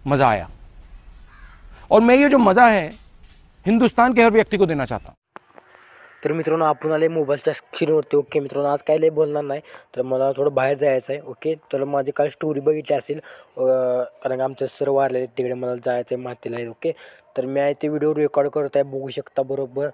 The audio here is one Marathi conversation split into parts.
मज़ा आया। और मैं ये जो मज़ा है हिंदुस्तान के हर व्यक्ति को देना चाहता हूँ। तर मित्रांनो, आपण आले मोबाईलच्या स्क्रीनवरती. ओके मित्रांनो, आज काय लय बोलणार नाही, तर मला थोडं बाहेर जायचं आहे. ओके, तर माझी काल स्टोरी बघितली असेल, कारण आमचे सर वारले तिकडे, मला जायचं आहे मातीला. ओके, तर मी आहे ते व्हिडिओ रेकॉर्ड करत आहे, बघू शकता. बरोबर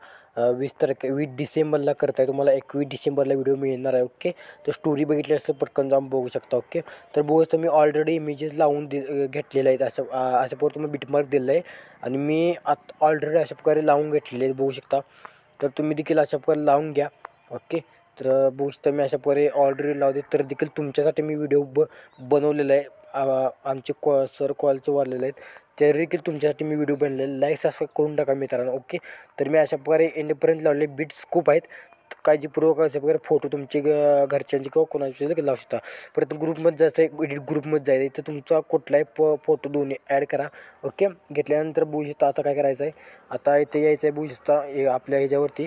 20 डिसेंबरला करत आहे, तुम्हाला 21 डिसेंबरला व्हिडिओ मिळणार आहे. ओके, तर स्टोरी बघितली असतं पटकन जाऊन बघू शकता. ओके, तर बघू तर मी ऑलरेडी इमेजेस लावून घेतलेले आहेत. अशा प्रकारे तुम्ही बिटमार्क दिलं आहे आणि मी आता ऑलरेडी अशा प्रकारे लावून घेतलेले आहेत, बघू शकता. तर तुम्ही देखील अशा प्रकारे लावून घ्या. ओके, तर बघू शकता मी अशा प्रकारे ऑलरेडी लावते. तर देखील तुमच्यासाठी मी व्हिडिओ बनवलेला आहे. आमचे सर कॉलचे वारलेले आहेत, तरी देखील तुमच्यासाठी मी व्हिडिओ बनलेले. लाईक सबस्क्राईब करून टाका मित्रांनो. ओके, तर मी अशा प्रकारे एंडपर्यंत लावले. बीट्स खूप आहेत, काळजीपूर्वक अशा प्रकारे फोटो तुमचे घरच्यांचे किंवा कोणाचे देखील लावू शकता. परत ग्रुपमध्ये जायचं आहे, एडिट ग्रुपमध्ये जायचं आहे, इथं तुमचा कुठलाही फोटो दोन्ही ॲड करा. ओके, घेतल्यानंतर बघू शकता आता काय करायचं आहे. आता इथे यायचं आहे, बघू शकता आपल्या ह्याच्यावरती.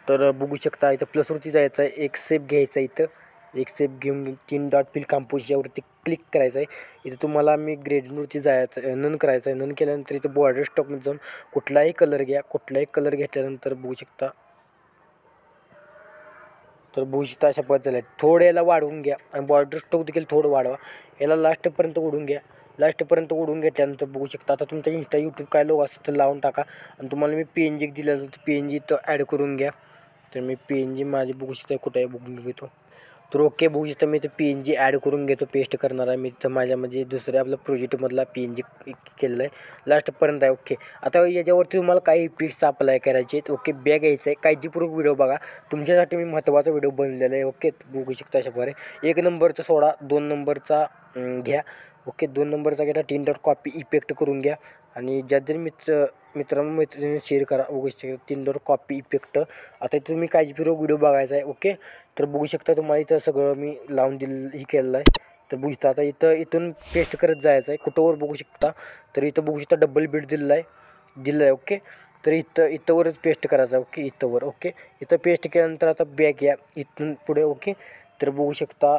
तर बघू शकता इथं प्लसवरती जायचं आहे, एक सेप घ्यायचा आहे. इथं एक सेप घेऊन 3 डॉट फिल कंपोज यावरती क्लिक करायचं आहे. इथं तुम्हाला मी ग्रेडिंगवरती जायचं, नन करायचं आहे. नन केल्यानंतर इथं बॉर्डर स्टॉकमध्ये जाऊन कुठलाही कलर घ्या. कुठलाही कलर घेतल्यानंतर बघू शकता, तर बघू शकता अशा पद्धतीला थोडं याला वाढवून घ्या आणि बॉर्डर स्टॉक देखील थोडं वाढवा. याला लास्टपर्यंत ओढून घ्या. लास्टपर्यंत ओढून घेतल्यानंतर बघू शकता आता तुमचा इंस्टा यूट्यूब काय लोक असतं तर लावून टाका. आणि तुम्हाला मी PNG दिलेलं, तर PNG तर ॲड करून घ्या. तर मी PNG माझी बघू शकता कुठे आहे, बघून घेतो. तर ओके, बघू शकता मी ते PNG ॲड करून घेतो, पेस्ट करणार आहे मी. तर माझ्या म्हणजे दुसऱ्या आपल्या प्रोजेक्टमधला PNG केलेला आहे, लास्टपर्यंत आहे. ओके, आता याच्यावरती तुम्हाला काही इफेक्ट्स अप्लाय करायचे आहेत. ओके, बॅग घ्यायचं आहे, काळजीपूर्वक व्हिडिओ बघा, तुमच्यासाठी मी महत्त्वाचा व्हिडिओ बनलेला आहे. ओके, बघू शकता अशा प्रकारे 1 नंबरचा सोडा, 2 नंबरचा घ्या. ओके, 2 नंबरचा घ्या, 3 डॉट कॉपी इफेक्ट करून घ्या आणि ज्या जर मित्रांनी शेअर करा. बघू शकता 3 डॉट कॉपी इफेक्ट. आता तुम्ही काळजीपूर्वक व्हिडिओ बघायचा आहे. ओके, तर बघू शकता तुम्हाला इथं सगळं मी लावून ही केलेलं आहे. तर बघू शकता आता इथून पेस्ट करत जायचं आहे. कुठंवर बघू शकता, तर इथं बघू शकता डबल बीट दिलेलं आहे. ओके, तर इथंवरच पेस्ट करायचं आहे. ओके, इथंवर. ओके, इथं पेस्ट केल्यानंतर आता बॅक या इथून पुढे. ओके, तर बघू शकता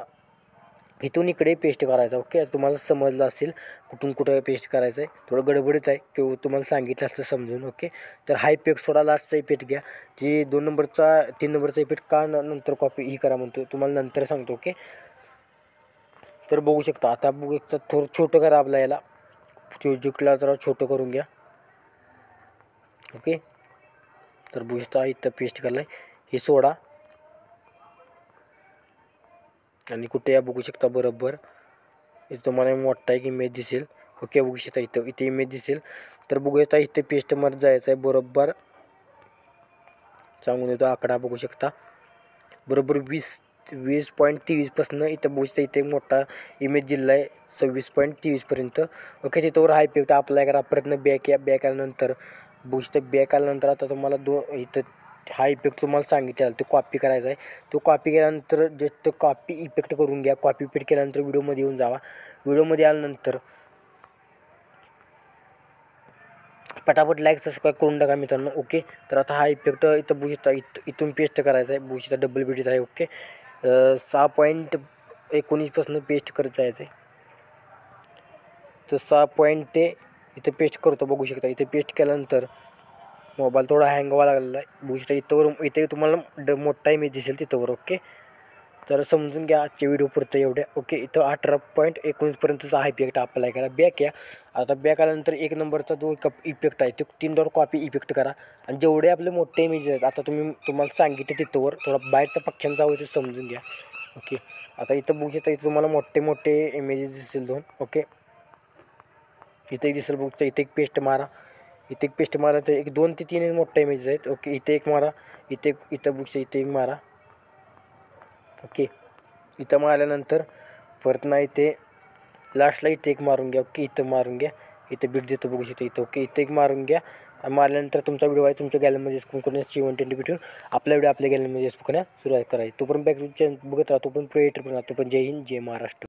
इथून इकडे पेस्ट करायचं. ओके, तुम्हाला समजलं असेल कुठून कुठं पेस्ट करायचं आहे. थोडं गडबडीत आहे किंवा तुम्हाला सांगितलं असतं समजून. ओके, तर हा इफेक्ट सोडा, लास्टचा इफेक्ट घ्या. जे 2 नंबरचा 3 नंबरचा इफेक्ट का नंतर कॉपी ही करा म्हणतो, तुम्हाला नंतर सांगतो. ओके, तर बघू शकता आता बघू शकता थोडं छोटं करा आपला याला, प्रोजेक्टला जरा छोटं करून घ्या. ओके, तर बघू शकता इथं पेस्ट करलं आहे, हे सोडा आणि कुठे या बघू शकता. बरोबर इथं तुम्हाला मोठा एक इमेज दिसेल. ओके, बघू शकता इथे इमेज दिसेल. तर बघू शकता इथे पेस्टमध्ये जायचं आहे. बरोबर सांगून देतो आकडा, बघू शकता. बरोबर 20.23 इथं बघू शकता, इथे मोठा इमेज दिला आहे 26.23पर्यंत. ओके, तिथवर हा इफेक्ट अप्लाय करा. प्रयत्न बॅक या. बॅक आल्यानंतर बघू शकता, बॅक आल्यानंतर आता तुम्हाला इथं हा इफेक्ट तुम्हाला सांगितलेला तो कॉपी करायचा आहे. तो कॉपी केल्यानंतर जस्ट कॉपी इफेक्ट करून घ्या. कॉपी इफेक्ट केल्यानंतर व्हिडिओमध्ये येऊन जावा. व्हिडिओमध्ये आल्यानंतर पटापट लाईक सबस्क्राईब करून टाका मित्रांनो. ओके, तर आता हा इफेक्ट इथं बघू शकता, इथून पेस्ट करायचा आहे. बघू शकता डबल बीट आहे. ओके, 6.19 पेस्ट करत जायचं आहे. तर 6 पॉईंट ते इथे पेस्ट करतो. बघू शकता इथे पेस्ट केल्यानंतर मोबाईल थोडा हँग व्हायला लागलेला आहे. बघू शकता इथे तुम्हाला मोठा इमेज दिसेल तिथंवर. ओके, तर समजून घ्या आजच्या व्हिडिओ पुरतं एवढ्या. ओके, इथं 18.19पर्यंतचा हा इफेक्ट अप्लाय करा. बॅक या. आता बॅक आल्यानंतर 1 नंबरचा जो इफेक्ट आहे तो 3 डॉट कॉपी इफेक्ट करा. आणि जेवढे आपले मोठे इमेज आहेत आता तुम्हाला सांगितलं तिथंवर थोडा बाहेरचा पक्षांचा हवं ते समजून घ्या. ओके, आता इथं बघू शकता, इथं तुम्हाला मोठे इमेजेस दिसेल 2. ओके, इथे एक दिसेल, बघू शकता. इथे एक पेस्ट मारा. इथे एक पेस्ट मारा, तर 2 ते 3 मोठे इमेजेस आहेत. ओके, इथे एक मारा. इथं बघू शकता, इथे एक मारा. ओके, इथं मारल्यानंतर परत ना इथे लास्टला इथे एक मारून घ्या. ओके, इथं मारून घ्या. इथे बीट देतो बघू शकता इथं. ओके, इथे एक मारून घ्या. मारल्यानंतर तुमचा व्हिडिओ आहे तुमच्या गॅलरीमध्ये स्कून करण्यास 720p ठेवून आपला व्हिडिओ आपल्या गॅलरीमध्ये स्कून सुरुवात करायची. तोपर्यंत बॅक बघत राहतो, पण क्रिएटर पण राहतो. पण जय हिंद, जय महाराष्ट्र.